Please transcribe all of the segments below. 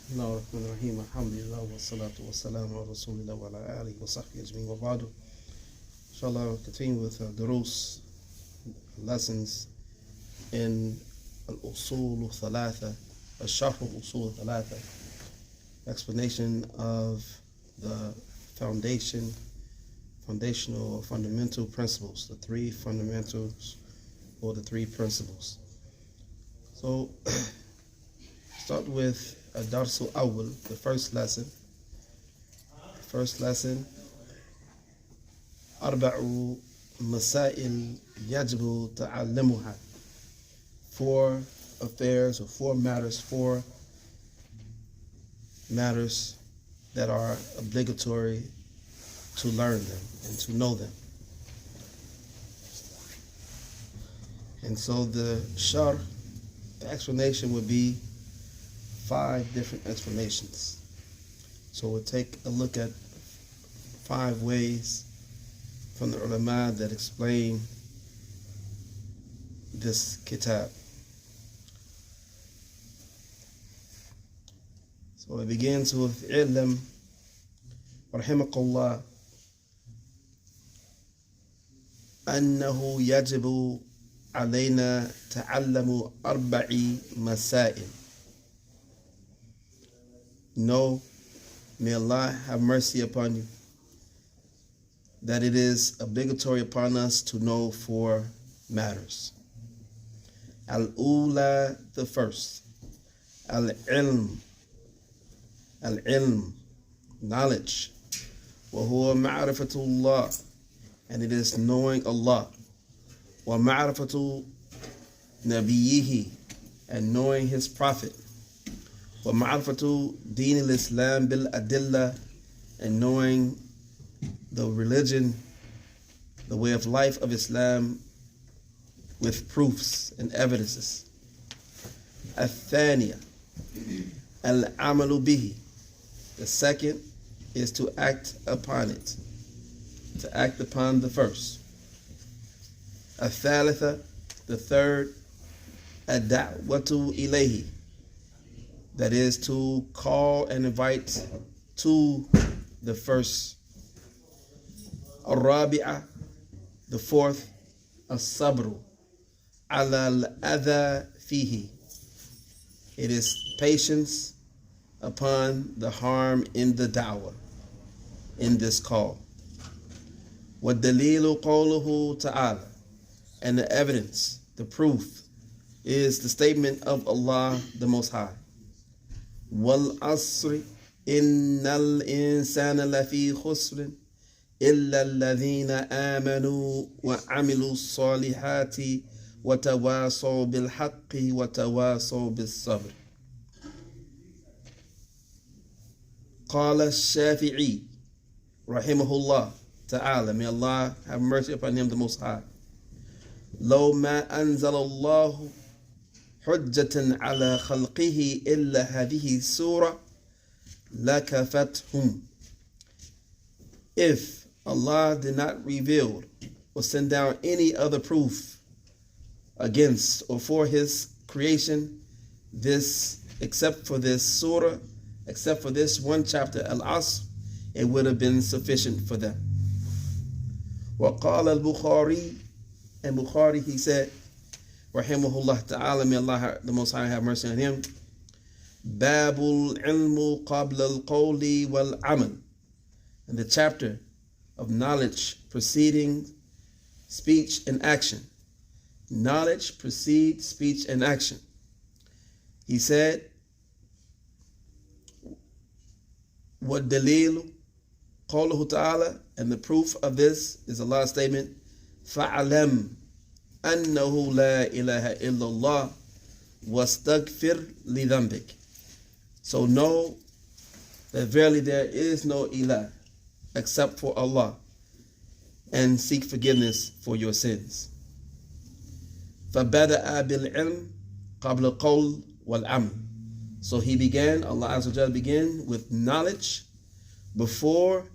Bismillahirrahmanirrahim. Alhamdulillah wa salatu wa salam ala rasulillah wa ala alihi wa sahbihi ajmeen wa ba'du. Inshallah, we'll continue with durus, lessons in al-usul thalatha, al-sharh al-usul thalatha, explanation of the foundational or fundamental principles, the three fundamentals or the three principles. So, start with الدرس الأول, the first lesson. أربع مسائل يجب تعلمها. Four affairs or four matters that are obligatory to learn them and to know them. And so the explanation would be 5 different explanations. So we'll take a look at 5 ways from the ulama that explain this kitab. So it begins with ilm rahimakallah أنه يجب علينا تعلم 4 مسائل. Know, may Allah have mercy upon you, that it is obligatory upon us to know 4 matters. Al-ula, the first. Al-ilm, knowledge. Wa huwa ma'rifatullah, and it is knowing Allah. Wa ma'rifatu nabiyyihi, and knowing his prophet. وَمَعْرِفَةُ دِينِ الْإِسْلَامِ بِالْأَدِلَّةِ, and knowing the religion, the way of life of Islam with proofs and evidences. الثانية الْعَمَلُ بِهِ, the second is to act upon it, to act upon the first. الثالثة, the third, الدعوة إليه, that is to call and invite to the first. Al-Rabi'a, the fourth, As-Sabru ala al-adha fihi, it is patience upon the harm in the da'wah, in this call. وَالدَّلِيلُ قَوْلُهُ ta'ala, and the evidence, the proof, is the statement of Allah the Most High. وَالْعَصْرِ إِنَّ الْإِنسَانَ لَفِي خُسْرٍ إِلَّا الَّذِينَ آمَنُوا وَعَمِلُوا الصَّالِحَاتِ وَتَوَاصَوْا بِالْحَقِّ وَتَوَاصَوْا بِالصَّبْرِ. قال الشافعي رحمه الله تعالى, may Allah have mercy upon him, the Most High, لو ما أنزل الله حجة على خلقه إلا هذه السورة لكفتهم. If Allah did not reveal or send down any other proof against or for his creation, except for this surah, except for this one chapter, Al-Asr, it would have been sufficient for them. وقال البخاري, and Bukhari, he said, rahimahullah ta'ala, may Allah the Most High have mercy on him, Babul ilmu qabla al-qawli wal-amal, in the chapter of knowledge preceding speech and action. Knowledge precedes speech and action. He said, وَالدَّلِيلُ قَوْلُهُ ta'ala, and the proof of this is Allah's statement, فَعَلَمْ أَنَّهُ لَا إِلَهَ إِلَّا اللَّهُ وَاسْتَغْفِرْ لِذَنْبِكَ. So know that verily there is no ilah except for Allah, and seek forgiveness for your sins. فَبَدَأَ بِالْعِلْمِ قَبْلَ الْقَوْلِ وَالْعَمْلِ. So he began, Allah Azza wa Jalla began with knowledge before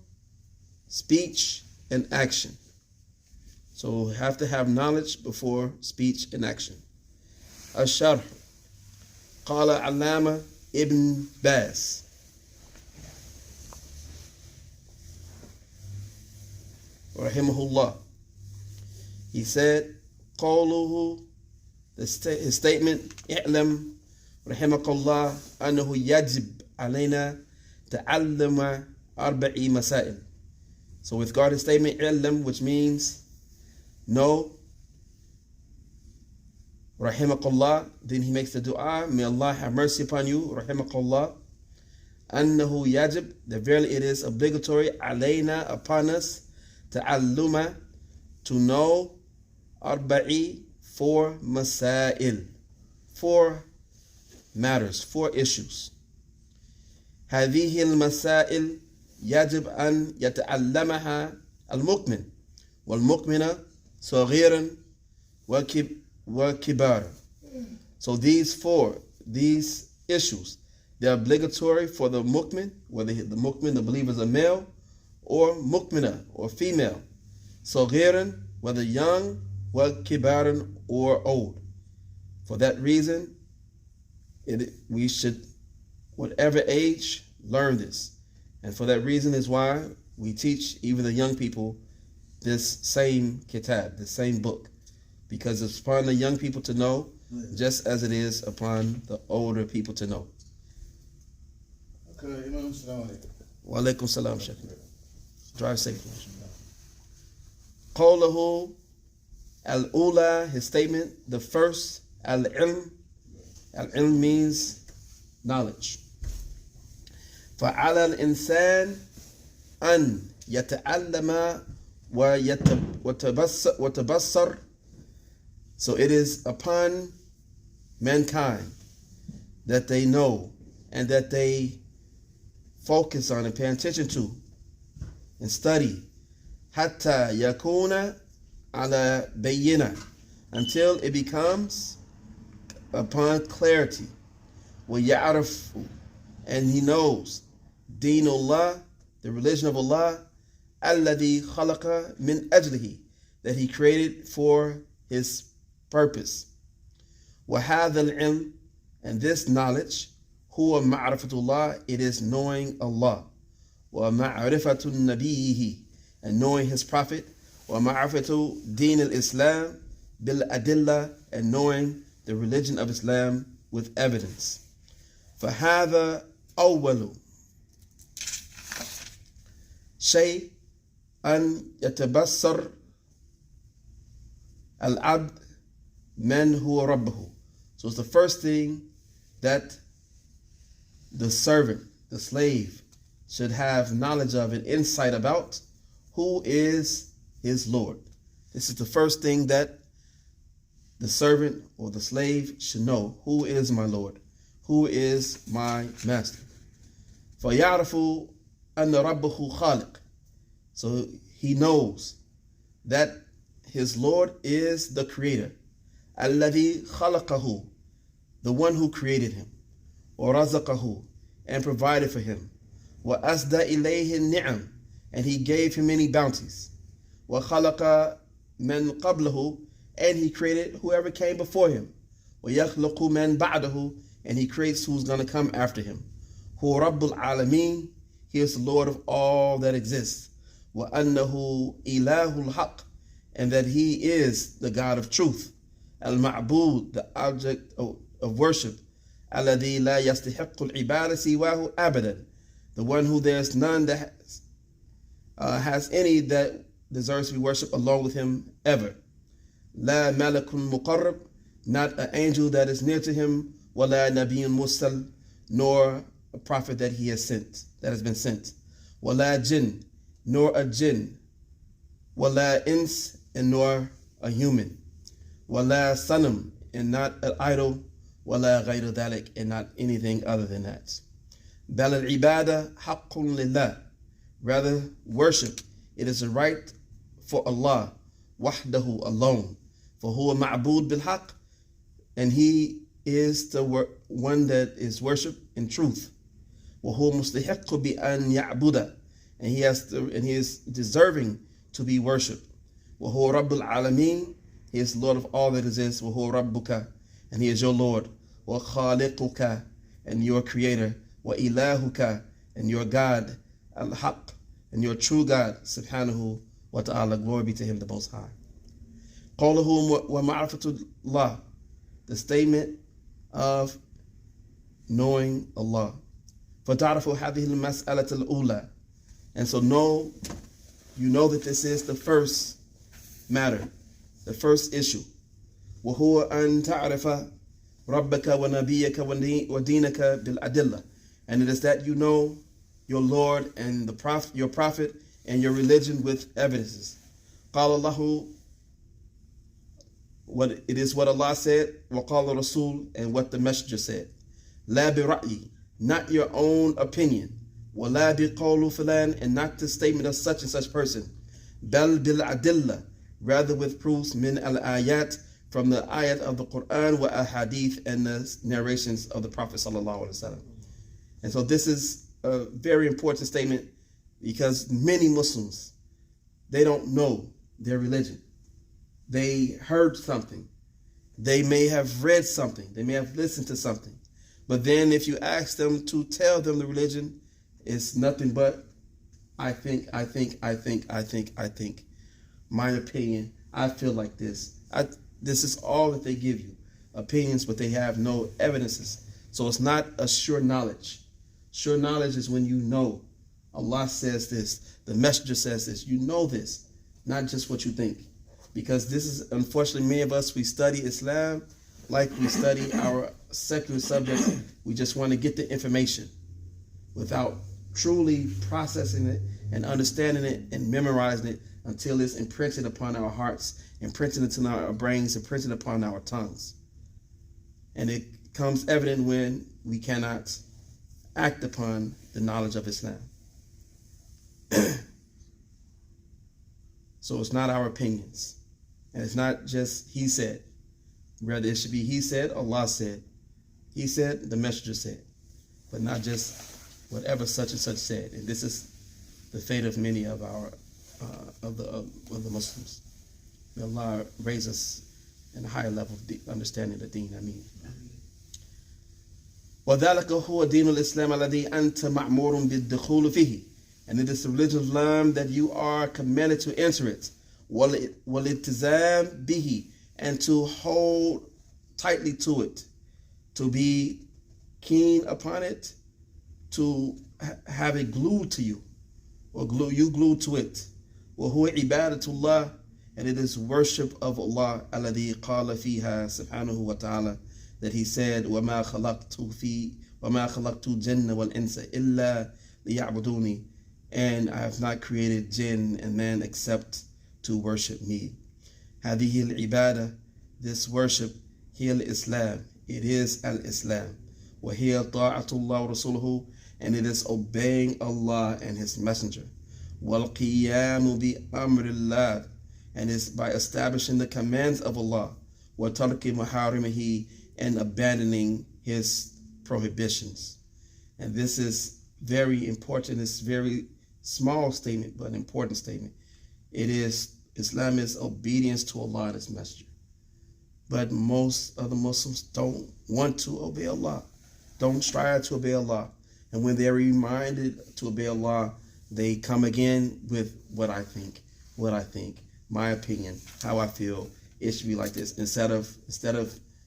speech and action. So we have to have knowledge before speech and action. الشرح قال علامة ibn Baaz. Rahimahullah. He said, قوله, his statement, اعلم رحمك الله أنه يجب علينا تعلم أربع مسائل. So with God, his statement, اعلم, which means know, rahimakallah, then he makes the dua, may Allah have mercy upon you, rahimakallah, annahu yajib, that verily it is obligatory, alayna, upon us, ta'alluma, to know, arba'i, 4 masail, 4 matters, 4 issues. هذه المسائل يجب أن يتعلمها المؤمن والمؤمنة صغيرا وكبارا. So these issues, they're obligatory for the mu'min, whether the mu'min, the believers, are male, or mu'mina, or female. صغيرا, whether young, وكبارا, or old. For that reason, we should, whatever age, learn this. And for that reason is why we teach even the young people this same kitab, the same book. Because it's upon the young people to know, just as it is upon the older people to know. Okay, Imam, Assalamu alaikum. Wa alaikum salam, Shaykh. Drive safely. Qawluhu al-ula, his statement, the first, al-ilm. Al-ilm means knowledge. فعلى الإنسان أن يتعلم وتبصر. So it is upon mankind that they know and that they focus on and pay attention to and study حتى يكون على بينة, until it becomes upon clarity. ويعرف, and he knows دين الله, the religion of Allah, الذي خلق من أجله, that he created for his purpose. وهذا العلم, and this knowledge, هو معرفة الله, it is knowing Allah. ومعرفة نبيه, and knowing his prophet. ومعرفة دين الإسلام بالأدلة, and knowing the religion of Islam with evidence. فهذا أول شيء أن يتبصر العبد من هو ربه. So it's the first thing that the servant, the slave, should have knowledge of and insight about who is his Lord. This is the first thing that the servant or the slave should know. Who is my Lord? Who is my master? فَيَعْرَفُ أَنَّ رَبَّهُ خَالِقٌ. So he knows that his Lord is the creator. الَّذِي خَلَقَهُ, the one who created him. وَرَزَقَهُ, and provided for him. وَأَسْدَى إِلَيْهِ النِّعَمِ, and he gave him many bounties. وَخَلَقَ مَنْ قَبْلَهُ, and he created whoever came before him. وَيَخْلُقُ مَنْ بَعْدَهُ, and he creates who's going to come after him. هُوَ رَبُّ الْعَالَمِينَ, he is the Lord of all that exists. وَأَنَّهُ إِلَهُ الْحَقِّ, and that he is the God of truth. Al-Ma'bud, the object of worship. الَّذِي لَا يَسْتَحِقُّ الْعِبَادَةِ سِوَاهُ أَبَدًا, the one who there's none that has any that deserves to be worshipped along with him ever. La malakun muqarrab, not an angel that is near to him, wala nabiyyun mursal, nor a prophet that he has sent, that has been sent. Wala jinn, nor a jinn. Wala ins, and nor a human. Wala sanam, and not an idol. Wala ghayru dhalik, and not anything other than that. Bal al-ibadah haqqun lillah, rather worship, it is a right for Allah, wahdahu, alone. For huwa ma'bud bil haqq, and he is the one that is worshipped in truth. Wa huwa mustahiqqu bi an ya'buda, and he is deserving to be worshipped. Wa huwa rabbul alameen, he is Lord of all that exists. Wa huwa rabbuka, and he is your Lord. Wa khaliquka, and your creator, wa ilahuka, and your God, al-haq, and your true God, subhanahu wa ta'ala, glory be to him the most high. Qawluhu wa ma'rifatullah, the statement of knowing Allah. فَتَعْرَفُ هَذِهِ الْمَسْأَلَةَ الْأُولَى, and so you know that this is the first matter, the first issue. وَهُوَ أَن تَعْرِفَ رَبَّكَ وَنَبِيَّكَ وَدِينَكَ بِالْأَدِلَّةِ, and it is that you know your Lord and your prophet and your religion with evidences. قَالَ اللَّهُ, it is what Allah said, وَقَالَ الرَّسُولُ, and what the messenger said. لَا بِرَأْيِ, not your own opinion. وَلَا بِقَوْلُ فُلَانٍ, and not the statement of such and such person. بَلْ بِالْأَدِلَّةِ, rather with proofs, min al-ayat, from the ayat of the Quran, wa ahadith, and the narrations of the Prophet sallallahu alaihi wasallam. And so this is a very important statement, because many Muslims, they don't know their religion. They heard something. They may have read something. They may have listened to something. But then if you ask them to tell them the religion, it's nothing but, I think, my opinion, I feel like this. This is all that they give you, opinions, but they have no evidences. So it's not a sure knowledge. Sure knowledge is when you know Allah says this, the messenger says this, you know this, not just what you think. Because this is, unfortunately, many of us, we study Islam like we study our secular subjects. We just want to get the information without truly processing it and understanding it and memorizing it until it's imprinted upon our hearts, imprinted into our brains, imprinted upon our tongues. And it comes evident when we cannot act upon the knowledge of Islam. So it's not our opinions. And it's not just he said. Rather, it should be he said, Allah said. He said, the messenger said. But not just whatever such and such said. And this is the fate of many of our of the Muslims. May Allah raise us in a higher level of understanding the deen. Ameen. وَذَلَكَ هُوَ دِينُ الْإِسْلَامِ الَّذِي أَنْتَ مَعْمُورٌ بِالدُّخُولِ فِيهِ, and it is the religion of Islam that you are commanded to enter it. وَالِالْتِزَامِ بِهِ, and to hold tightly to it, to be keen upon it, to have it glued to you, or you glued to it. وَهُوَ عِبَادَةُ اللَّهِ, and it is worship of Allah, الَّذِي قَالَ فِيهَا subhanahu wa ta'ala, that he said, وَمَا خَلَقْتُ الْجَنَّ وَالْإِنسَ إِلَّا لِيَعْبُدُونِي, and I have not created jinn and man except to worship me. هذه العبادة, this worship, هي الإسلام, it is al-Islam. وهي طاعة الله ورسوله, and it is obeying Allah and His Messenger. وَالْقِيَامُ بِأَمْرِ اللَّهِ, and it's by establishing the commands of Allah. وَتَرْكِ مَحَارِمِهِ, and abandoning His prohibitions. And this is very important. It's a very small statement, but an important statement. Islam is obedience to Allah and His Messenger. But most of the Muslims don't want to obey Allah, don't strive to obey Allah. And when they're reminded to obey Allah, they come again with what I think, my opinion, how I feel. It should be like this, instead of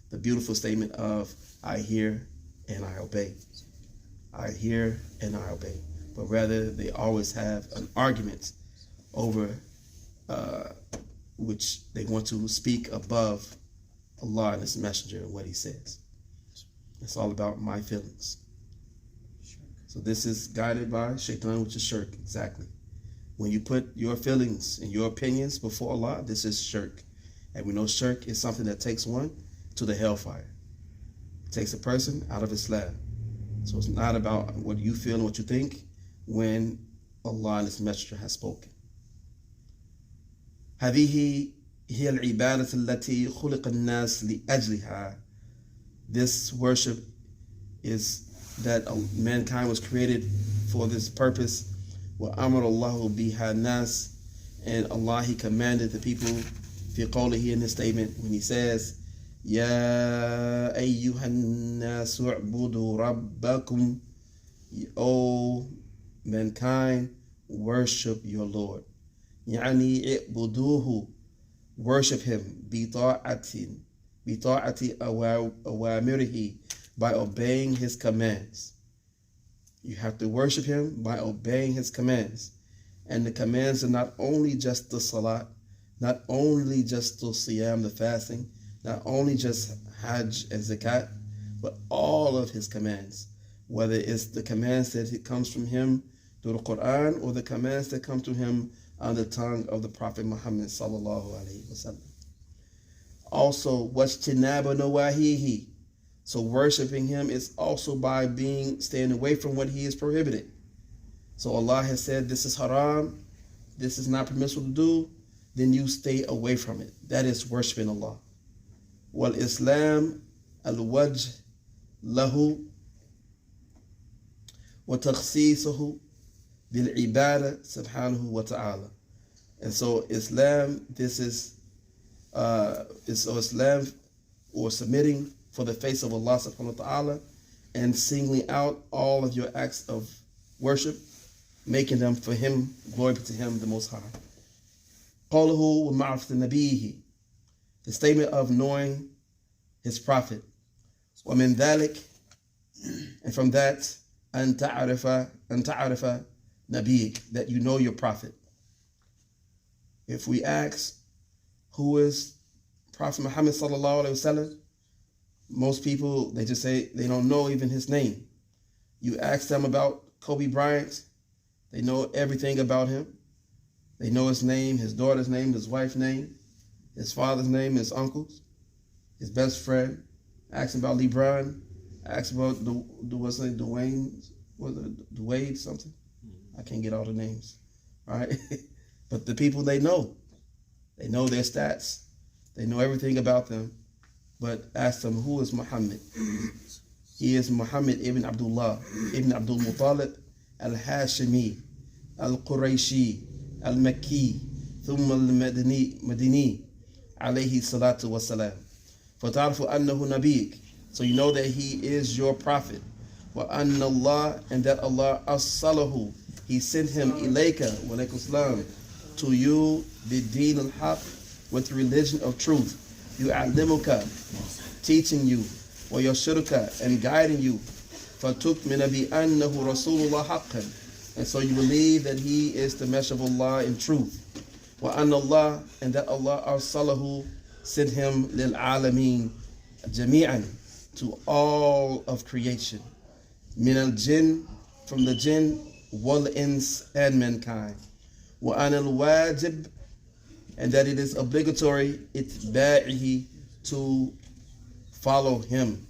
the beautiful statement of I hear and I obey. I hear and I obey. But rather, they always have an argument over which they want to speak above Allah and His Messenger and what He says. It's all about my feelings. So this is guided by shaitan, which is shirk, exactly. When you put your feelings and your opinions before Allah, this is shirk. And we know shirk is something that takes one to the hellfire. It takes a person out of Islam. So it's not about what you feel and what you think when Allah and His Messenger has spoken. هذه هي العبادة التي خلق الناس لأجلها. This worship is that mankind was created for this purpose. وأمر الله بها الناس, and Allah, He commanded the people في قوله, in His statement when He says Ya ayyuhan nasu u'budu rabbakum. O mankind, worship your Lord. Yani i'buduhu, worship him. Bita'ati awamirihi, by obeying his commands. You have to worship him by obeying his commands. And the commands are not only just the salat, not only just the siyam, the fasting, not only just hajj and zakat, but all of his commands. Whether it's the commands that it comes from him through the Quran or the commands that come to him on the tongue of the Prophet Muhammad sallallahu alaihi wasallam. Also, wajtinaba nawahihi. So worshiping him is also by staying away from what he is prohibited. So Allah has said this is haram, this is not permissible to do, then you stay away from it. That is worshiping Allah. Wal Islam al-wajh lahu wa takhsisuhu bil ibadah subhanahu wa ta'ala. And so Islam, this is Islam, or submitting for the face of Allah subhanahu wa ta'ala, and singling out all of your acts of worship, making them for him, glory be to him, the Most High. Qawluhu wa ma'rifat nabihi, the statement of knowing his prophet. Wa min dhalik, and from that, an ta'arifa nabiyik, that you know your prophet. If we ask, who is Prophet Muhammad sallallahu alaihi wasallam, most people, they just say they don't know even his name. You ask them about Kobe Bryant, they know everything about him. They know his name, his daughter's name, his wife's name, his father's name, his uncle's, his best friend. Ask about LeBron. Ask about Dwayne something. I can't get all the names. All right. But the people they know their stats. They know everything about them. But ask them, who is Muhammad? He is Muhammad ibn Abdullah, ibn Abdul Muttalib, al-Hashimi, al-Qurayshi, al-Makki, thumma al-Madini, alayhi salatu wasalam. فَتَعْرِفُ أَنَّهُ نَبِيِّكَ. So you know that he is your prophet. وَأَنَّ اللَّهَ, and that Allah أَصَّلَهُ, he sent him ilayka, wa alaykum salam, to you, bid-deen al-haq, with religion of truth. يُعَلِّمُكَ, teaching you, وَيَشْرُكَ, and guiding you, فَتُؤْمِنَ بِأَنَّهُ رَسُولُ اللَّهِ حَقًّا, and so you believe that he is the messenger of Allah in truth. وَأَنَّ اللَّهَ, and that Allah أَرْسَلَهُ, sent him لِلْعَالَمِينَ جَمِيعًا, to all of creation. مِنَ الْجِنِّ, from the jinn, وَالْإِنسِ, and mankind. وَأَنَ الْوَاجِبِ, and that it is obligatory itba'ihi, to follow him.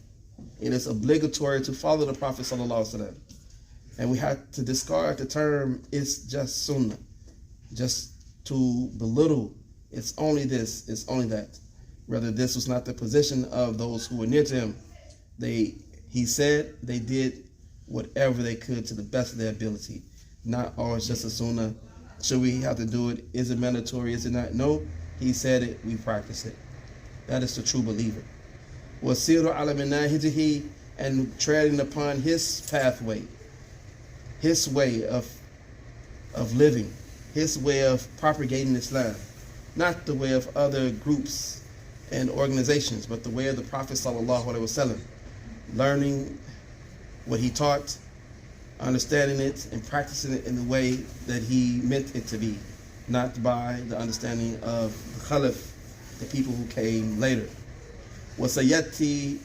It is obligatory to follow the Prophet sallallahu alaihi wasallam. And we have to discard the term it's just sunnah, just to belittle it's only this, it's only that. Rather, this was not the position of those who were near to him. He said they did whatever they could to the best of their ability. Not, oh, it's just a sunnah. Should we have to do it? Is it mandatory? Is it not? No, he said it, we practice it. That is the true believer. وَسِيرُ عَلَى مَنَاهِجِهِ, and treading upon his pathway, his way of living, his way of propagating Islam. Not the way of other groups and organizations, but the way of the Prophet sallallahu alaihi wasallam. Learning what he taught, understanding it, and practicing it in the way that he meant it to be, not by the understanding of the Khalif, the people who came later. وسيأتي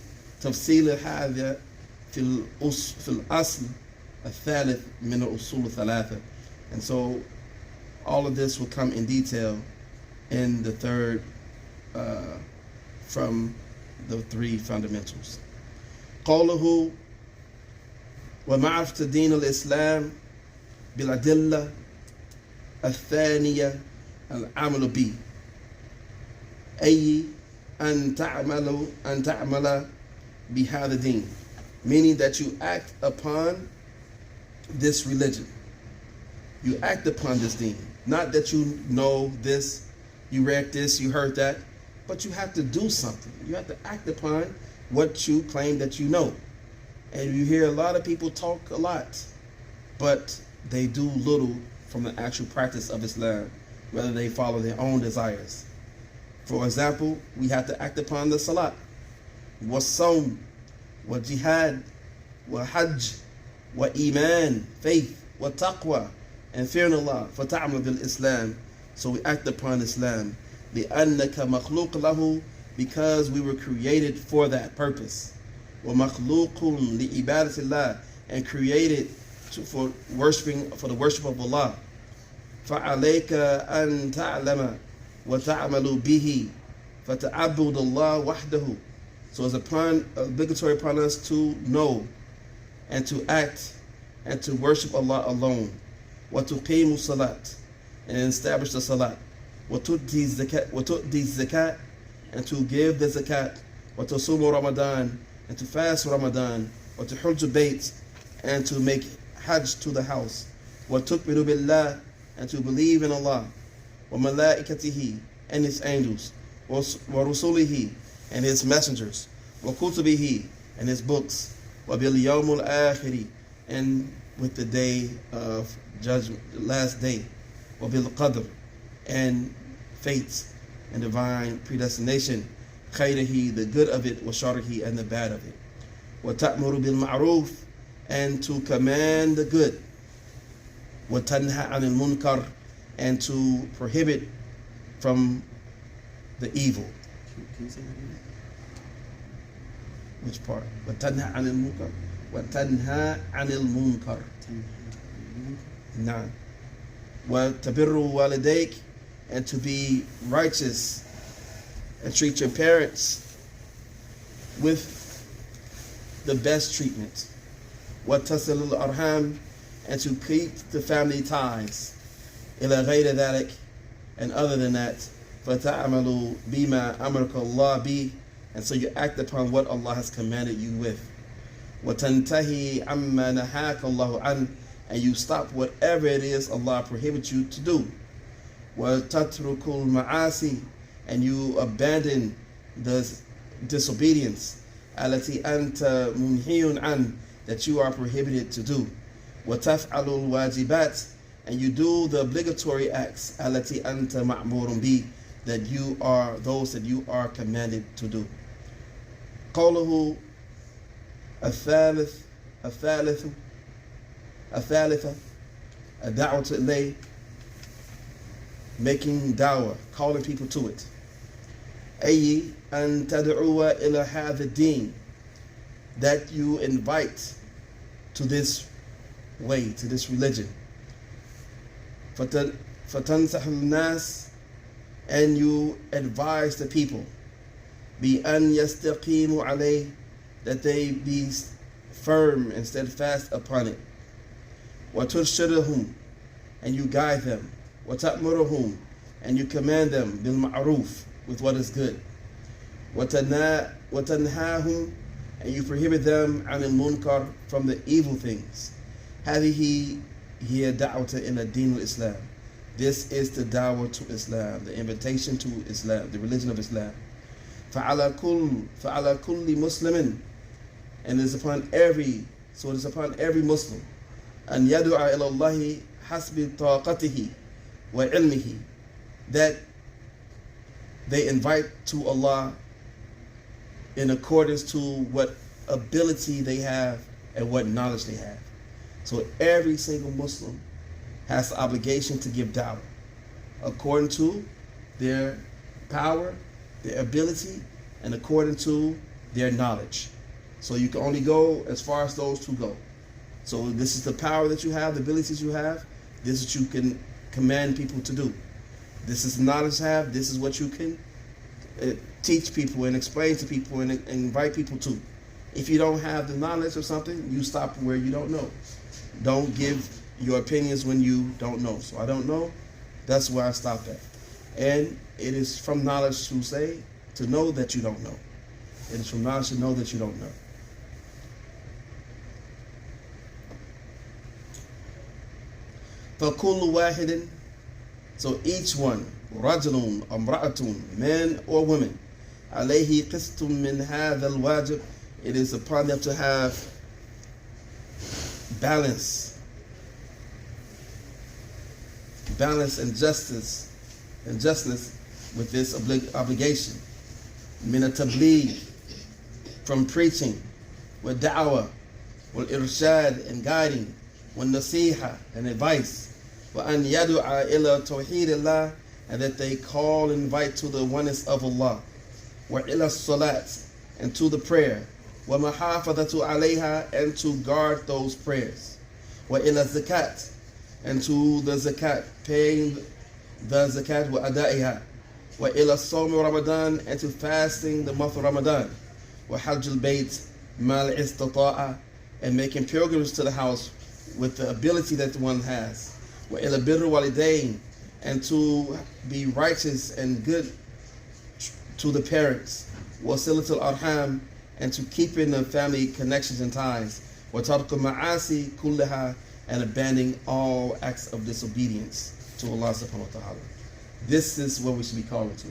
تفصيل هذا في الأصل الثالث من الأصول الثلاثة. And so all of this will come in detail in the third from the three fundamentals. قوله ومعرفة دين الإسلام بالأدلة الثانية العمل به، أي أن تعمل بهذا الدين, meaning that you act upon this religion. You act upon this deen. Not that you know this, you read this, you heard that, but you have to do something. You have to act upon what you claim that you know. And you hear a lot of people talk a lot, but they do little from the actual practice of Islam, whether they follow their own desires. For example, we have to act upon the salat, was-sawm, wa-jihad, wa-hajj, wa-iman, faith, wa-taqwa, and fearing Allah, فَتَعْمَلْ بِالْإِسْلام. So we act upon Islam. لِأَنَّكَ مَخْلُوقٌ لَهُ, because we were created for that purpose. وَمَخْلُوقٌ لِعِبَادَةِ اللَّهِ, and created for the worship of Allah. فَعَلَيْكَ أَن تَعْلَمَ وَتَعْمَلُ بِهِ فَتَعَبُّدَ اللَّهِ وَحْدَهُ. So it's obligatory upon us to know and to act and to worship Allah alone. وَتُقِيمُ الصَّلَاةِ, and establish the salat. وَتُؤْتِي الزَّكَاةِ, and to give the zakat. وَتُصُومُ Ramadan, and to fast Ramadan. وَتُحُجُّ الْبَيْتِ, and to make hajj to the house. وَتُؤْمِنُ بِاللَّهِ, and to believe in Allah. وَمَلَائِكَتِهِ, and His angels. وَرُسُلِهِ, and His messengers. وَكُتُبِهِ, and His books. وَبِالْيَوْمِ الْآخِرِ, and with the day of judgment, the last day. وَبِالْقَدْرِ, and fate and divine predestination. خَيْرِهِ, the good of it, وَشَرِهِ, and the bad of it. وَتَأْمُرُ بِالْمَعْرُوفِ, and to command the good. وَتَنْهَى عَنِ الْمُنْكَرِ, and to prohibit from the evil. Can you say that again? Which part? وَتَنْهَى عَنِ الْمُنْكَرِ. وَتَنْهَى عَنِ الْمُنْكَرِ. Nine. وَتَبِرُّ وَالِدَيْكَ, and to be righteous and treat your parents with the best treatment. وَتَصِلُ الْأَرْحَامِ, and to keep the family ties. إِلَى غَيْرِ ذَلِكَ, and other than that. فَتَعْمَلُوا بِمَا أَمَرَكَ اللَّهُ بِهِ, and so you act upon what Allah has commanded you with. وَتَنْتَهِي عَمَّا نَهَاكَ اللَّهُ عَنْهُ, and you stop whatever it is Allah prohibits you to do. وَتَتْرُكُ الْمَعَاصِي, and you abandon the disobedience. الَّتِي أَنْتَ مُنْهِيٌ عَنْهُ, that you are prohibited to do. وَتَفْعَلُ الْوَاجِبَاتِ, and you do the obligatory acts. الَّتِي أَنْتَ مَأْمُورٌ بِهِ, that you are those that you are commanded to do. قوله الثالثة الدعوة إليه, making da'wah, calling people to it. أي أن تدعو إلى هذا الدين, that you invite to this way, to this religion. فتنصح الناس, and you advise the people. بأن يستقيموا عليه, that they be firm and steadfast upon it. وترشدهم, and you guide them. وتأمرهم, and you command them بالمعروف, with what is good. وتنهاهم, and you prohibit them عن المنكر, from the evil things. هذه هي دعوة إلى دين الإسلام. This is the da'wah to Islam, the invitation to Islam, the religion of Islam. فعلى كل مسلم, and it is upon every Muslim, أن يدعو إلى الله حسب طاقته وعلمه, that they invite to Allah in accordance to what ability they have and what knowledge they have. So every single Muslim has the obligation to give da'wah according to their power, their ability, and according to their knowledge. So you can only go as far as those two go. So this is the power that you have, the abilities you have. This is what you can command people to do. This is the knowledge you have. This is what you can teach people and explain to people and invite people to. If you don't have the knowledge of something, you stop where you don't know. Don't give your opinions when you don't know. So I don't know, that's where I stop at. And it is from knowledge to know that you don't know. It is from knowledge to know that you don't know. فَكُلُّ وَاحِدٍ, so each one, رجل امرأة, men or women, عليه قسط من هذا الواجب, it is upon them to have balance and justness with this obligation. من التبليغ, from preaching, والدعوة, والإرشاد, and guiding, والنصيحة, and advice, وأن يدعى إلى توحيد الله, and that they call and invite to the oneness of Allah, وإلى الصلاة, and to the prayer, ومحافظة عليها, and to guard those prayers, وإلى الزكاة, and to the zakat, paying the zakat, وأدائها, وإلى الصوم Ramadan, and to fasting the month of Ramadan, وحج البيت مع الاستطاعة, and making pilgrims to the house with the ability that one has, وإلى بر الوالدين, and to be righteous and good to the parents, وصلة الأرحام, and to keep in the family connections and ties, وترك المعاصي كلها, and abandoning all acts of disobedience to Allah subhanahu wa ta'ala. This is what we should be calling to.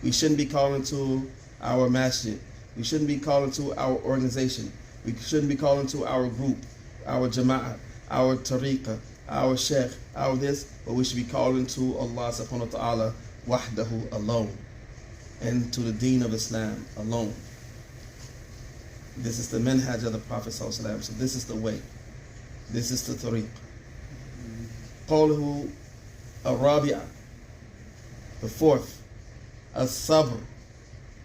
We shouldn't be calling to our masjid. We shouldn't be calling to our organization. We shouldn't be calling to our group, our jama'ah, our tariqah, our sheikh, our this, but we should be calling to Allah subhanahu wa ta'ala wahdahu, alone, and to the deen of Islam alone. This is the manhaj of the Prophet sallallahu alaihi wasallam. So this is the way. This is the tariq. قوله الرابعة, the fourth, الصبر,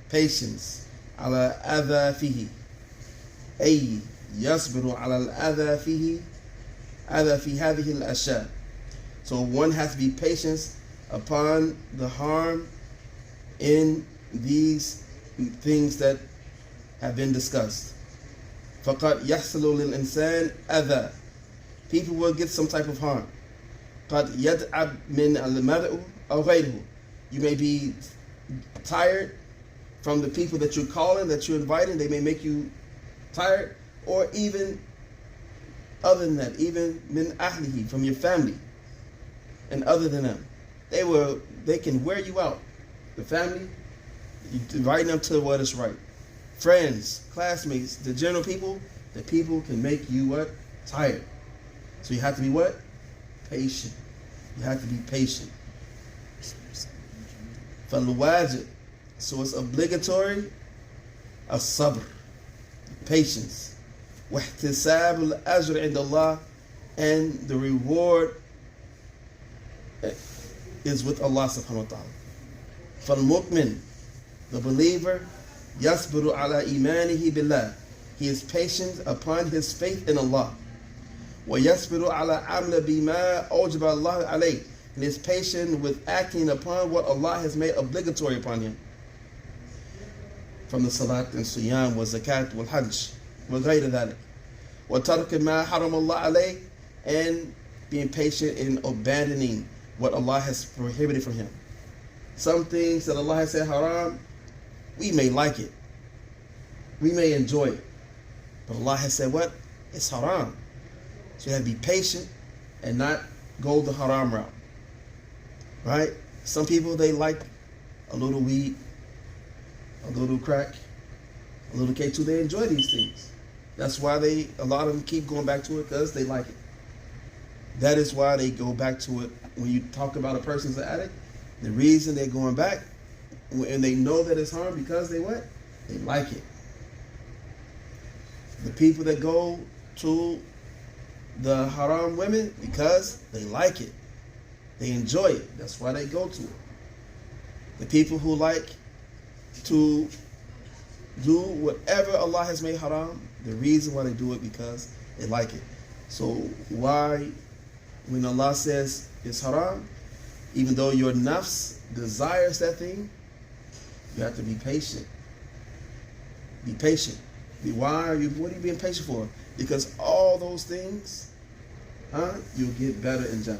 patience, على أذى فيه, أي يصبر على الأذى فيه, أذى في هذه الأشياء. So one has to be patient upon the harm in these things that have been discussed. فقد يحصل للإنسان أذى, people will get some type of harm. قد يتعب من المرء أو غيره, you may be tired from the people that you're calling, that you're inviting, they may make you tired, or even other than that, even min ahlihi, from your family, and other than them, they can wear you out. The family, you inviting them to what is right. Friends, classmates, the general people, the people can make you what? Tired. So you have to be what? Patient. You have to be patient. فالواجب, so it's obligatory, الصبر, patience, واحتساب الأجر عند الله, and the reward is with Allah subhanahu wa ta'ala. فالمؤمن, the believer, يصبر على إيمانه بالله, he is patient upon his faith in Allah. ويصبر على عمل بما أوجب الله عليه, and is patient with acting upon what Allah has made obligatory upon him, from the salat and siyam, wa zakat, wal hajj, wa ghayr dhalik. وترك ما حرم الله عليه, and being patient in abandoning what Allah has prohibited from him. Some things that Allah has said haram, we may like it, we may enjoy it, but Allah has said what? It's haram. So you have to be patient and not go the haram route. Right? Some people, they like a little weed, a little crack, a little K2. They enjoy these things. That's why a lot of them keep going back to it, because they like it. That is why they go back to it. When you talk about a person's an addict, the reason they're going back, and they know that it's harm, because they what? They like it. The people that go to the haram women, because they like it. They enjoy it. That's why they go to it. The people who like to do whatever Allah has made haram, the reason why they do it, because they like it. So why, when Allah says it's haram, even though your nafs desires that thing, you have to be patient. Be patient. What are you being patient for? Because all those things, you'll get better in Jannah.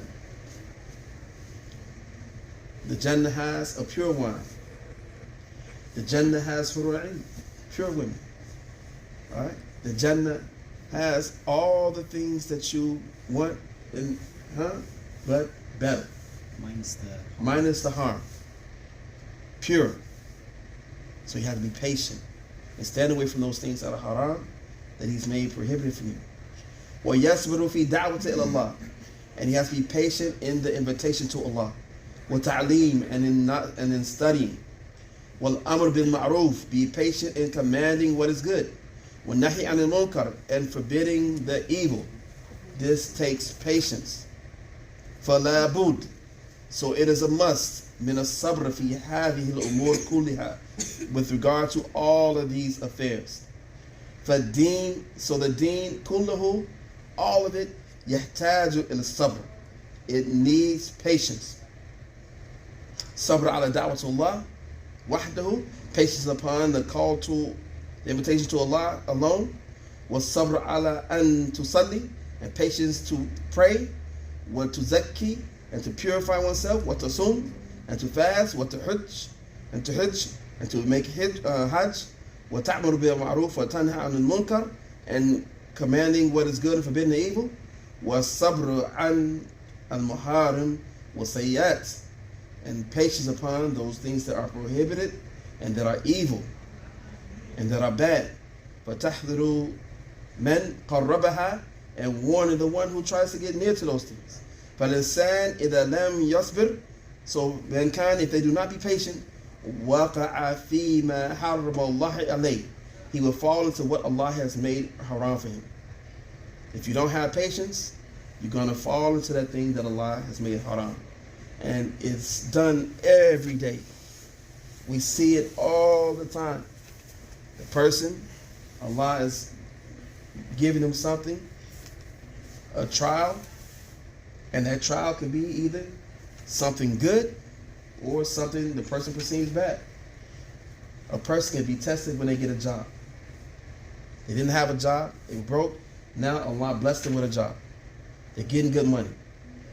The Jannah has a pure wine. The Jannah has hura'in, pure women. Right? The Jannah has all the things that you want, but better. Minus the harm. Pure. So you have to be patient and stand away from those things that are haram that he's made prohibited from you. وَيَصْبِرُ فِي دَعْوَةِ إِلَى اللَّهِ. And he has to be patient in the invitation to Allah. وَتَعْلِيم, and in studying. وَالْأَمْرُ بِالْمَعْرُوفِ. Be patient in commanding what is good. وَالنَّهِي عَنِ الْمُنْكَرِ. And forbidding the evil. This takes patience. فَلَا بُدْ. So it is a must. مِنَ الصَّبْرِ فِي هَذِهِ الْأُمُورِ كُلِّهَا. With regard to all of these affairs. فَالدِّينِ. So the deen, كُلُّهُ, all of it, يَحْتَاجُ إِلَى الصَّبْرِ. It needs patience. صَبْرَ عَلَى دَعْوَةِ اللَّهِ وَحْدَهُ. Patience upon the call to, the invitation to Allah alone. وَالصَّبْرَ عَلَى أَن تُصَلِّي. And patience to pray. وَتُزَكِّي. And to purify oneself. وَتَصُوم. And to fast. وَتُحِجْ. And to hajj. And to make hajj. وَتَعْمُرُ بِالْمَعْرُوفِ وَتَنْهَى عَنِ الْمُنْكَرِ. And commanding what is good and forbidding the evil. وَالصَّبْرُ عَنْ الْمُحَارِمِ وَالسَّيِّئَاتِ. And patience upon those things that are prohibited and that are evil and that are bad. فَتَحْذِرُ مَنْ قَرَّبَهَا. And warning the one who tries to get near to those things. فَالْإِنسَانِ إِذَا لَمْ يَصْبِرْ. So mankind, if they do not be patient, وَقَعَ فِي مَا حَرَّمَ اللَّهِ عَلَيْهِ. He will fall into what Allah has made haram for him. If you don't have patience, you're going to fall into that thing that Allah has made haram. And it's done every day. We see it all the time. The person, Allah is giving him something, a trial, and that trial could be either something good or something the person perceives bad. A person can be tested when they get a job. They didn't have a job, they were broke. Now Allah blessed them with a job. They're getting good money.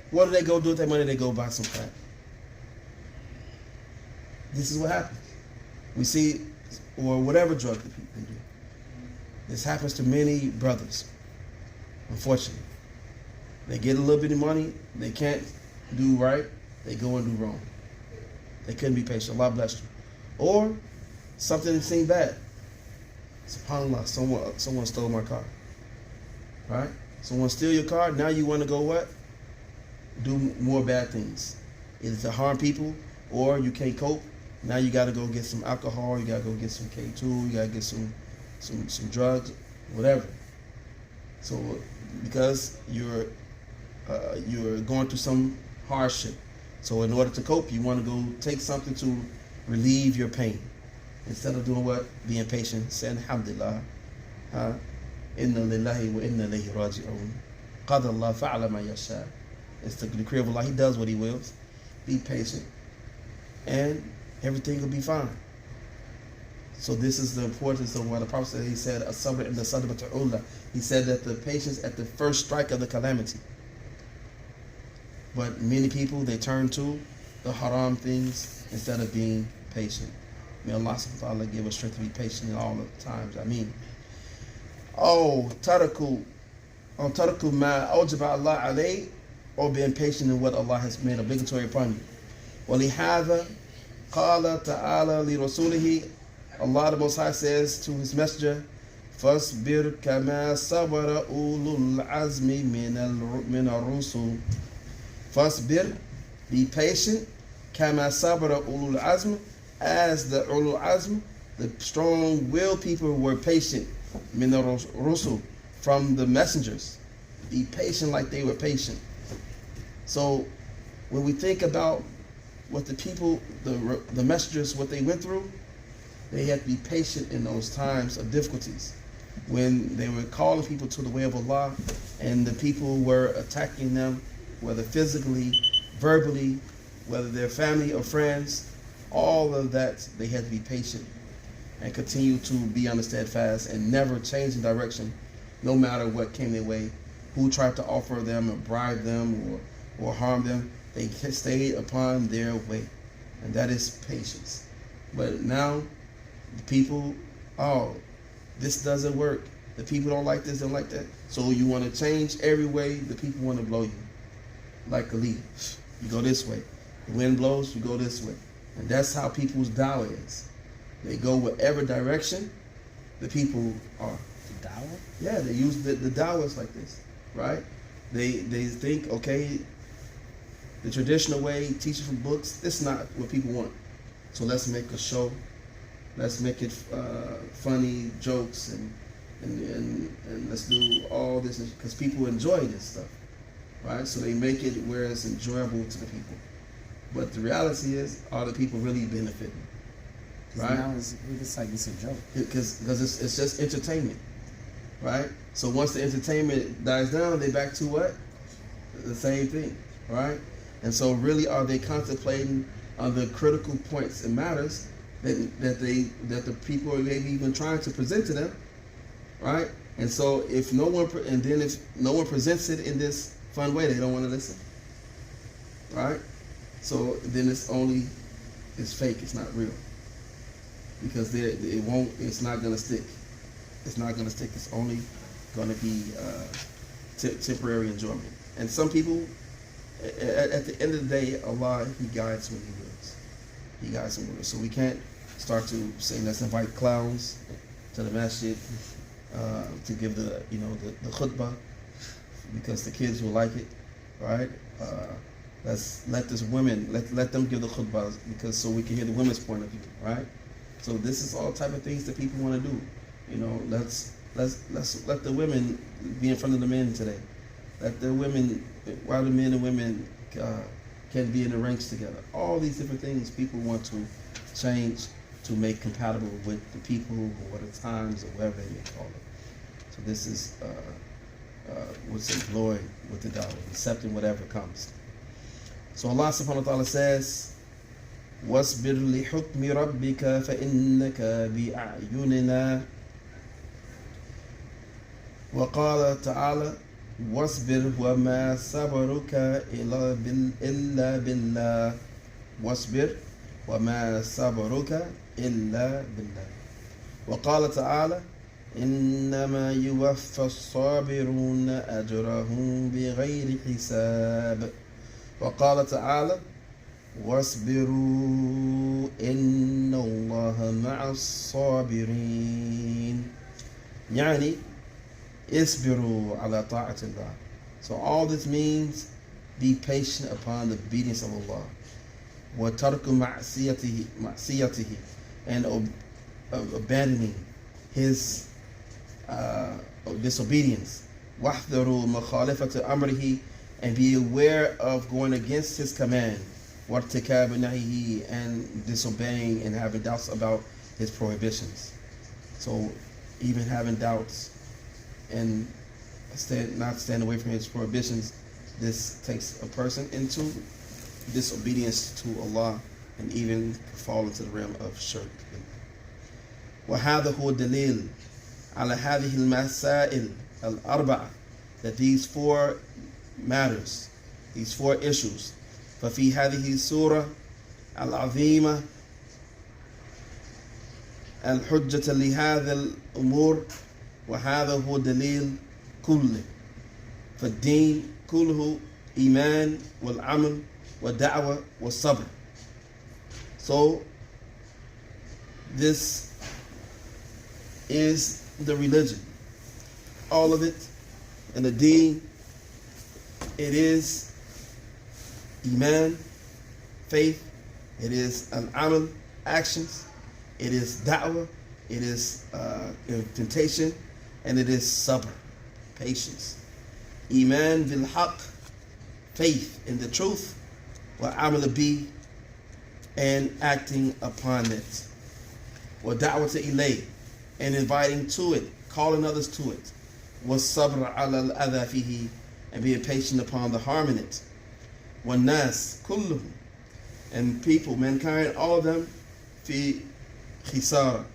What do they go do with that money? They go buy some crack. This is what happens. We see, or whatever drug that people do. This happens to many brothers, unfortunately. They get a little bit of money, they can't do right, they go and do wrong. They couldn't be patient. Allah blessed you. Or something that seemed bad. SubhanAllah, someone stole my car. Right? Someone steal your car, now you want to go what? Do more bad things. Either to harm people, or you can't cope. Now you got to go get some alcohol, you got to go get some K2, you got to get some drugs, whatever. So because you're going through some hardship. So in order to cope, you want to go take something to relieve your pain. Instead of doing what? Being patient, saying alhamdulillah. Inna lillahi wa inna ilayhi raji'un. Qadar Allah fa'ala ma yasha. It's the decree of Allah. He does what He wills. Be patient. And everything will be fine. So this is the importance of what the Prophet said. He said, as-sabr inda sadmati ula. He said that the patience at the first strike of the calamity. But many people, they turn to the haram things instead of being patient. May Allah subhanahu wa ta'ala give us strength to be patient in all the times. I mean, taraku ma awjaba Allah alayh, or being patient in what Allah has made obligatory upon you. وَلِهَذَا قَالَ تَعَالَى لِرَسُولِهِ. Allah the Most High says to His Messenger, فَاصْبِرْ كَمَا صَبَرَ أُولُو الْعَزْمِ مِنَ الرُّسُلِ. فَاصْبِرْ, be patient, كَمَا صَبَرَ أُولُو الْعَزْمِ, as the ulul azm, the strong-willed people were patient, min al-rusul, from the messengers. Be patient like they were patient. So when we think about what the people, the messengers, what they went through, they had to be patient in those times of difficulties. When they were calling people to the way of Allah, and the people were attacking them, whether physically, verbally, whether they're family or friends, all of that, they had to be patient and continue to be on the steadfast and never change the direction, no matter what came their way, who tried to offer them or bribe them or harm them. They stayed upon their way, and that is patience. But now, the people, this doesn't work. The people don't like this, don't like that. So you want to change every way. The people want to blow you like a leader. You go this way. The wind blows, you go this way. And that's how people's dawah is. They go whatever direction the people are. The dawah? Yeah, they use the dawahs like this, right? They think, okay, the traditional way, teaching from books, this is not what people want. So let's make a show. Let's make it funny jokes and let's do all this because people enjoy this stuff, right? So they make it where it's enjoyable to the people. But the reality is, are the people really benefiting? Right? Now it's like it's a joke. Because it's just entertainment, right? So once the entertainment dies down, they back to what? The same thing, right? And so really, are they contemplating on the critical points and matters that the people are maybe even trying to present to them, right? And so if no one presents it in this fun way, they don't want to listen, right? So then it's fake. It's not real because it's not gonna stick. It's not gonna stick. It's only gonna be temporary enjoyment. And some people, at the end of the day, Allah, He guides when He wills. He guides when He wills. So we can't start to say let's invite clowns to the masjid to give the khutbah because the kids will like it, right? Let's let let them give the khutbah because so we can hear the women's point of view, right? So this is all type of things that people want to do. Let's let the women be in front of the men today. Let the women, while the men and women can be in the ranks together. All these different things people want to change to make compatible with the people or the times or whatever they may call it. So this is what's employed with the dawah, accepting whatever comes. So Allah subhanahu wa ta'ala says, وَاصْبِرْ لِحُكْمِ رَبِّكَ فَإِنَّكَ بِأَعْيُنِنَا وقال تعالى واصبر وما صبرك إلا بالله واصبر وما صبرك إلا بالله وقال تعالى إنما يوفى الصابرون أجرهم بغير حساب وقال تعالى واصبروا إن الله مع الصابرين يعني isbiru ala ta'atillah. So all this means be patient upon the obedience of Allah. Wa tarku ma'siyatihi, and abandoning His disobedience. Wahdharu mukhalifata amrihi, and be aware of going against His command. Wartikab nahihi, and disobeying and having doubts about His prohibitions. So even having doubts and not stand away from His prohibitions, this takes a person into disobedience to Allah and even fall into the realm of shirk. وهذا هو الدليل على هذه المسائل الأربعة, that these four matters, these four issues, ففي هذه السورة العظيمة الحجة لهذا الأمور وهذا هو دليل كله فالدين كله إيمان والعمل والدعوة والصبر. So this is the religion, all of it, and the deen. It is iman, faith. It is al-amal, actions. It is da'wah. It is temptation. And it is sabr, patience. Iman bil haqq, faith in the truth. Wa amal bi, and acting upon it. Wa da'wata ilay, and inviting to it, calling others to it. Wa sabr ala al-adha fihi, and being patient upon the harm in it. Wa nas kulluhum, and people, mankind, all of them, fi khusara.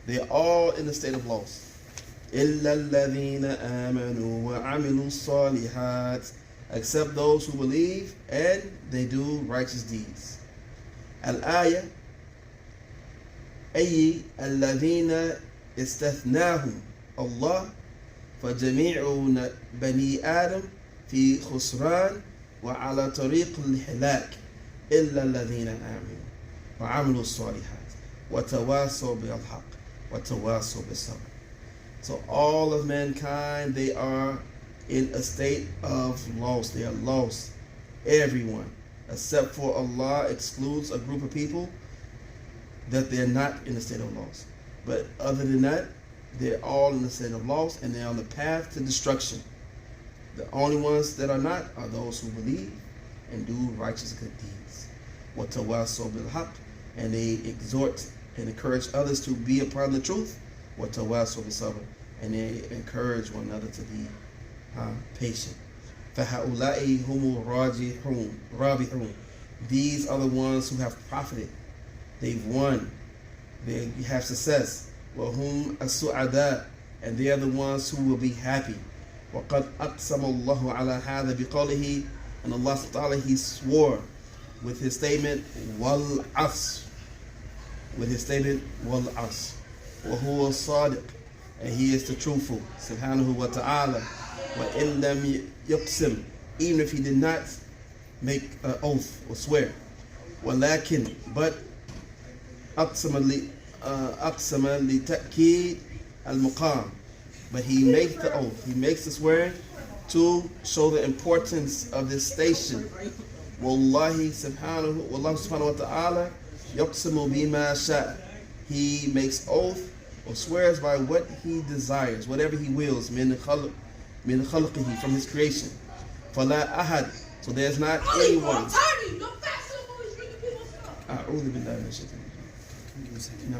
They're all in the state of loss. إِلَّا الَّذِينَ آمَنُوا وَعَمِلُوا الصَّالِحَاتِ, except those who believe and they do righteous deeds. Al-ayah, أي الذين استثناهم الله فجميع بني آدم في خسران وعلى طريق الهلاك إلا الذين آمنوا وعملوا الصالحات وتواصوا بالحق وتواصوا بالصبر. So all of mankind, they are in a state of loss. They are lost. Everyone, except for Allah, excludes a group of people that they're not in a state of loss. But other than that, they're all in a state of loss and they're on the path to destruction. The only ones that are not are those who believe and do righteous good deeds. وَتَوَاصَوْا بِالْحَقِّ, and they exhort and encourage others to be upon the truth. وَتَوَاصَوْا بِالصَّبْرِ, and they encourage one another to be patient. فَهَؤُلَاءِ هُمُ الرَّابِحُونَ, these are the ones who have profited. They've won. They have success. وَهُمْ السُّعَدَاء, and they are the ones who will be happy. وَقَدْ أَقْسَمَ اللَّهُ عَلَى هَذَا بِقَوْلِهِ, and Allah subhanahu wa ta'ala, He swore with His statement وَالْعَصْرِ, with His statement وَالْعَصْرِ, وَهُوَ الصَّادِقُ, and He is the truthful, subhanahu wa ta'ala. وَإِن لَمْ يُقْسِمْ, even if He did not make an oath or swear. وَلَكِنْ, but أقسم لتأكيد المقام, but He makes the oath, He makes the swearing to show the importance of this station. Wallahi subhanahu wa ta'ala yaqsimu bima sha, He makes oath or swears by what He desires, whatever He wills, min khalqihi, from His creation. Fala ahad, so there's not anyone. A'udhu billahi minash shaitanir rajim. No.